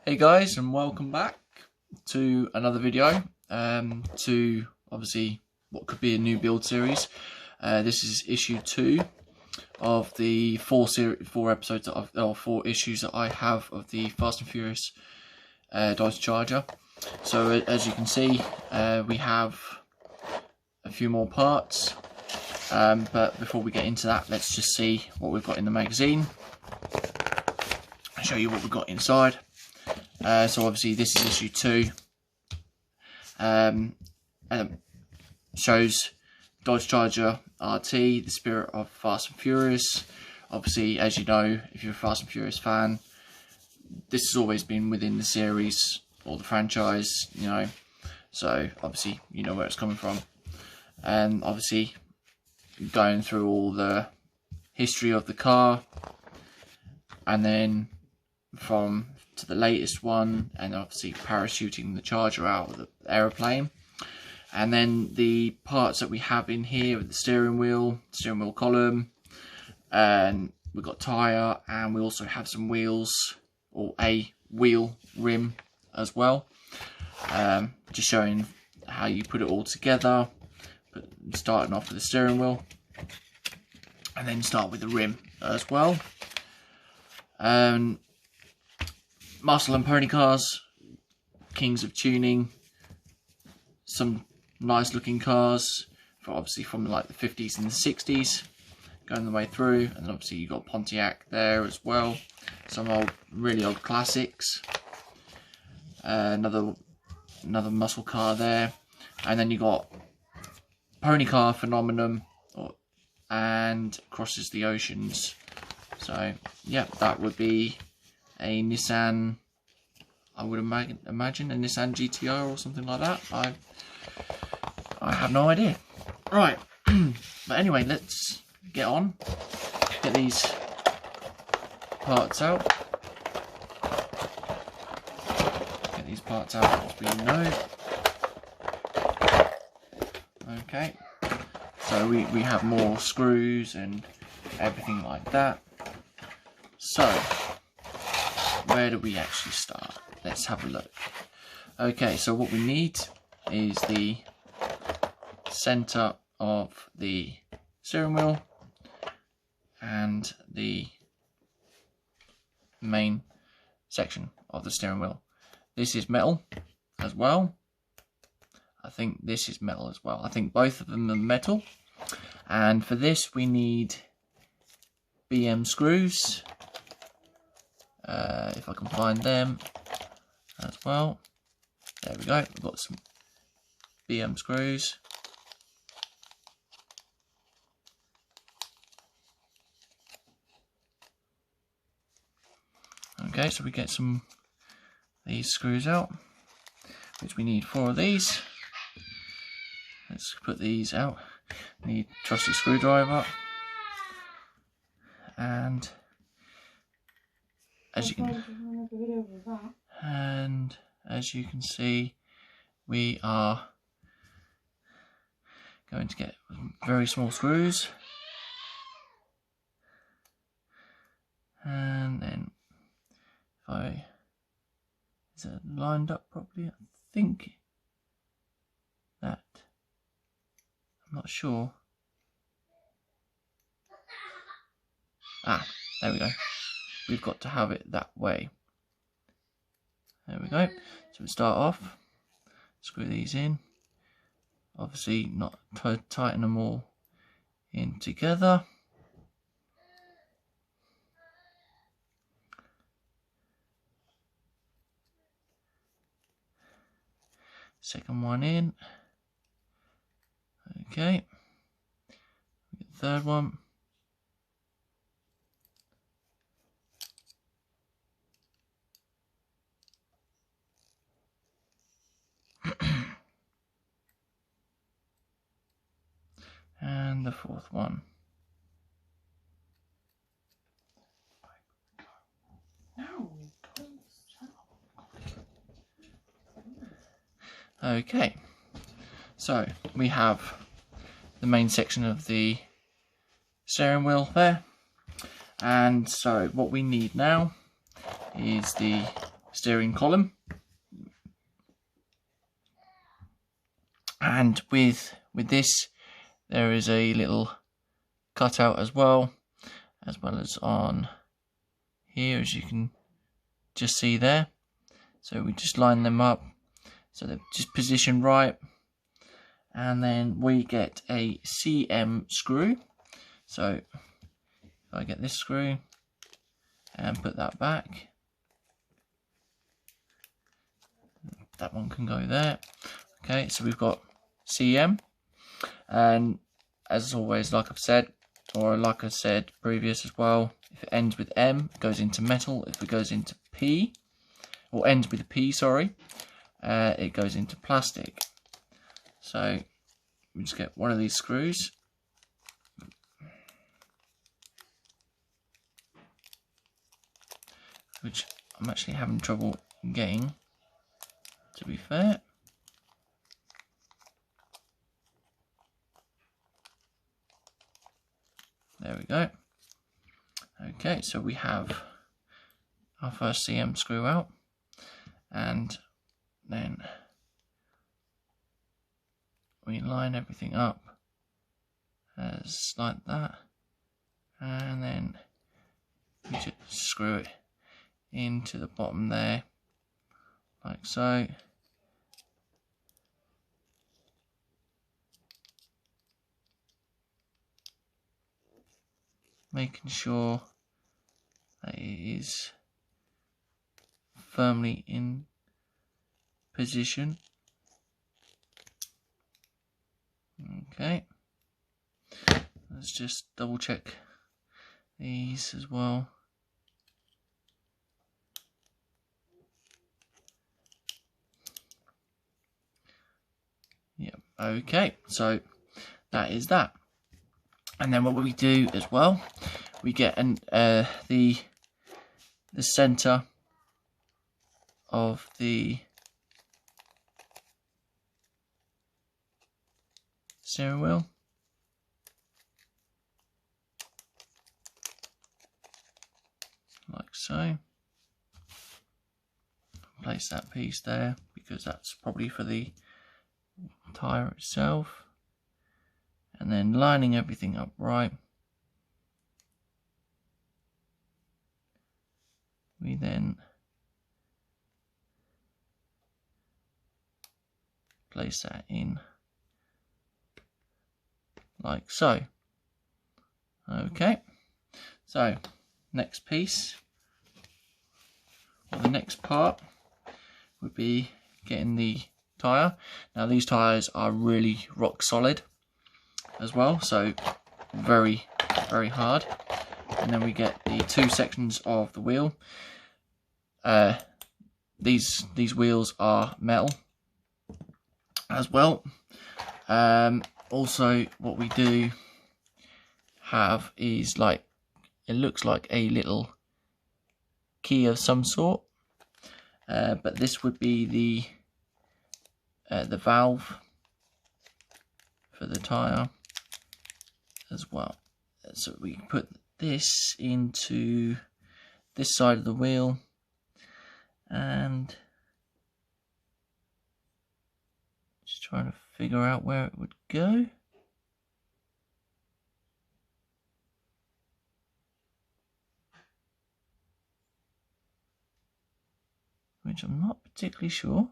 Hey guys, and welcome back to another video to obviously what could be a new build series. This is issue 2 of the four episodes or 4 issues that I have of the Fast and Furious Dodge Charger. So as you can see, we have a few more parts, but before we get into that, let's just see what we've got in the magazine. I'll show you what we've got inside. So obviously this is issue 2. Shows Dodge Charger RT, the spirit of Fast and Furious. Obviously, as you know, if you're a Fast and Furious fan, this has always been within the series or the franchise, you know. So obviously you know where it's coming from. And obviously going through all the history of the car, and then from to the latest one, and obviously parachuting the Charger out of the aeroplane. And then the parts that we have in here with the steering wheel column, and we've got tyre, and we also have some wheels, or a wheel rim as well. Just showing how you put it all together, starting off with the steering wheel, and then start with the rim as well. Muscle and pony cars, kings of tuning, some nice looking cars, obviously from like the 50s and the 60s, going the way through. And then obviously you got Pontiac there as well, some really old classics. Another muscle car there, and then you got pony car phenomenon, and crosses the oceans. So yeah, that would be a Nissan, I would imagine a Nissan GTR or something like that. I have no idea. Right, but anyway, let's get on, get these parts out. Get these parts out as we know. Okay, so we have more screws and everything like that. So where do we actually start? Let's have a look. Okay, so what we need is the center of the steering wheel and the main section of the steering wheel. This is metal as well. I think this is metal as well. I think both of them are metal. And for this we need BM screws. If I can find them as well. There we go. We've got some BM screws. Okay, so we get these screws out, which we need 4 of these. Let's put these out. We need trusty screwdriver, and as you can see, we are going to get very small screws, and then is it lined up properly? I think that, I'm not sure. There we go. We've got to have it that way. There we go. So we start off, screw these in. Obviously not tighten them all in together. Second one in. Okay. Third one. And the fourth one. Okay, so we have the main section of the steering wheel there, and so what we need now is the steering column. And with this, there is a little cutout as well as on here, as you can just see there. So we just line them up so they're just positioned right, and then we get a CM screw. So if I get this screw and put that back, that one can go there. Okay, so we've got CM, and as always, like I've said, or like I said previous as well, if it ends with M, it goes into metal. If it goes into P, or ends with a P, sorry, it goes into plastic. So we just get one of these screws, which I'm actually having trouble getting, to be fair. There we go. Okay, so we have our first CM screw out, and then we line everything up as like that, and then we just screw it into the bottom there, like so. Making sure that it is firmly in position. Okay, let's just double check these as well. Yep, okay, so that is that. And then what we do as well, we get the center of the steering wheel, like so. Place that piece there because that's probably for the tyre itself. And then lining everything up right, we then place that in like so. Okay, so next piece, or the next part, would be getting the tyre. Now these tyres are really rock solid as well, so very hard. And then we get the two sections of the wheel. These wheels are metal as well. Also, what we do have is, like, it looks like a little key of some sort, but this would be the valve for the tyre as well. So we put this into this side of the wheel, and just trying to figure out where it would go. Which I'm not particularly sure.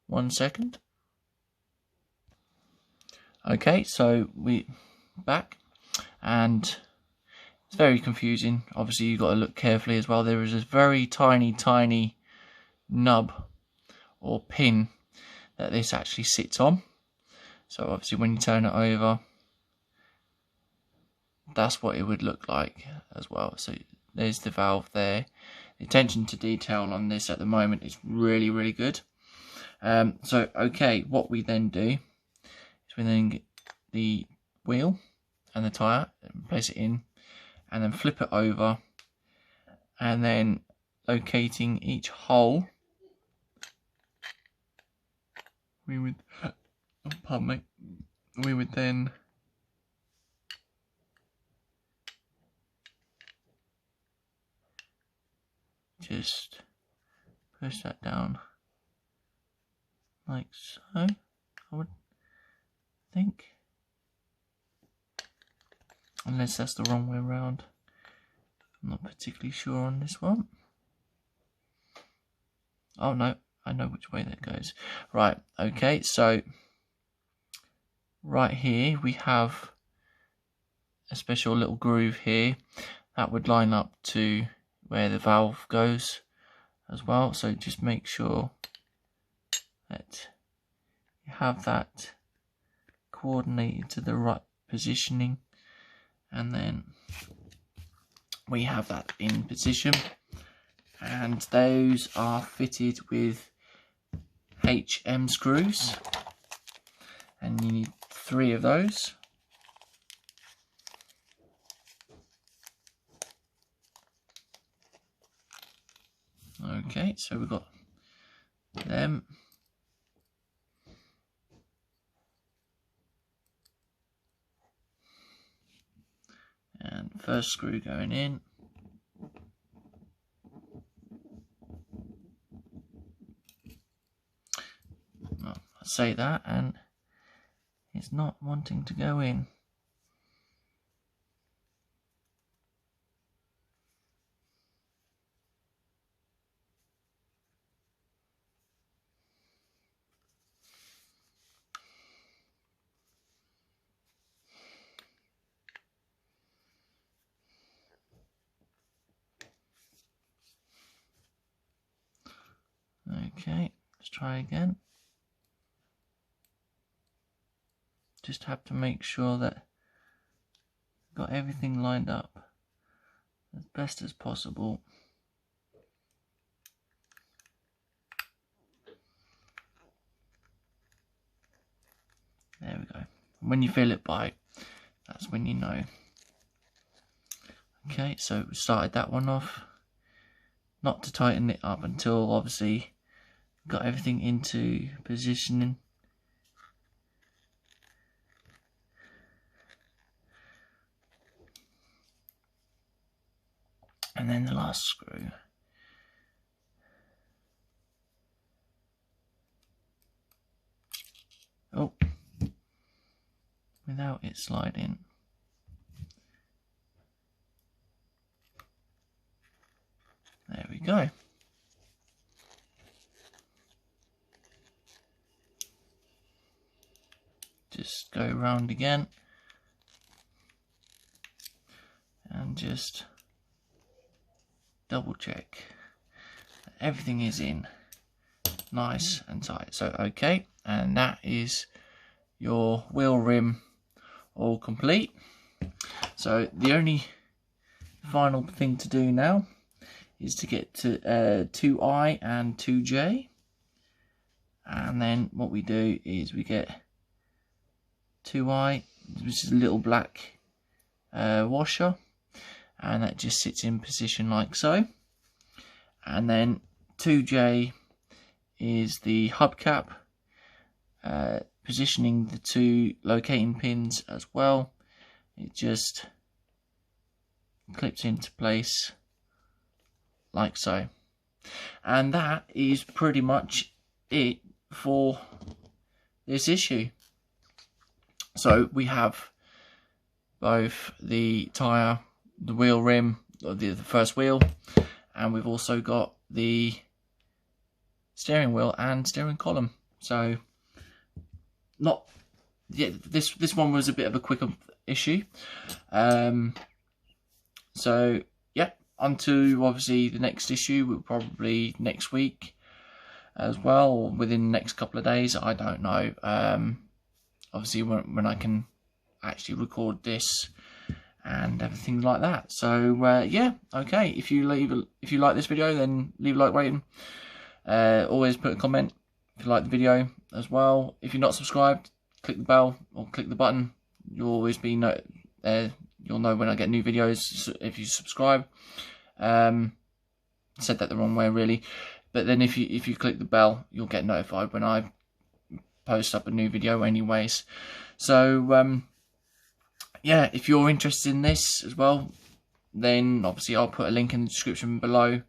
1 second. Okay, so we back, and it's very confusing. Obviously you've got to look carefully as well. There is a very tiny nub or pin that this actually sits on. So obviously when you turn it over, that's what it would look like as well. So there's the valve there. The attention to detail on this at the moment is really good. So okay, what we then do is we then get the wheel and the tyre and place it in, and then flip it over, and then locating each hole, we would then just push that down like so, I would think, unless that's the wrong way around. I'm not particularly sure on this one. Oh no, I know which way that goes. Right, okay, so right here we have a special little groove here that would line up to where the valve goes as well. So just make sure that you have that coordinated to the right positioning, and then we have that in position, and those are fitted with HM screws, and you need 3 of those. Okay, so we've got them. And first screw going in. Well, I say that and it's not wanting to go in. Okay, let's try again. Just have to make sure that got everything lined up as best as possible. There we go. When you feel it bite, that's when you know. Okay, so we started that one off. Not to tighten it up until obviously got everything into positioning. And then the last screw. Oh, without it sliding. There we go. Just go around again and just double check that everything is in nice and tight. So okay, and that is your wheel rim all complete. So the only final thing to do now is to get to 2I and 2J, and then what we do is we get 2I, which is a little black washer, and that just sits in position like so. And then 2J is the hubcap, positioning the 2 locating pins as well. It just clips into place like so. And that is pretty much it for this issue. So we have both the tyre, the wheel rim, the first wheel, and we've also got the steering wheel and steering column. So this one was a bit of a quicker issue. So yeah, on to obviously the next issue, probably next week as well, or within the next couple of days, I don't know. Obviously when I can actually record this and everything like that. So yeah, okay, if you like this video, then leave a like rating. Always put a comment if you like the video as well. If you're not subscribed, click the bell or click the button. You'll always be you'll know when I get new videos if you subscribe. Said that the wrong way really, but then if you click the bell, you'll get notified when I post up a new video anyways. So yeah, if you're interested in this as well, then obviously I'll put a link in the description below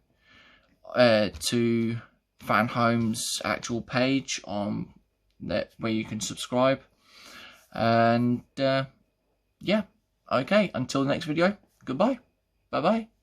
to Fanhome's actual page on that where you can subscribe. And yeah, okay, until the next video, goodbye, bye bye.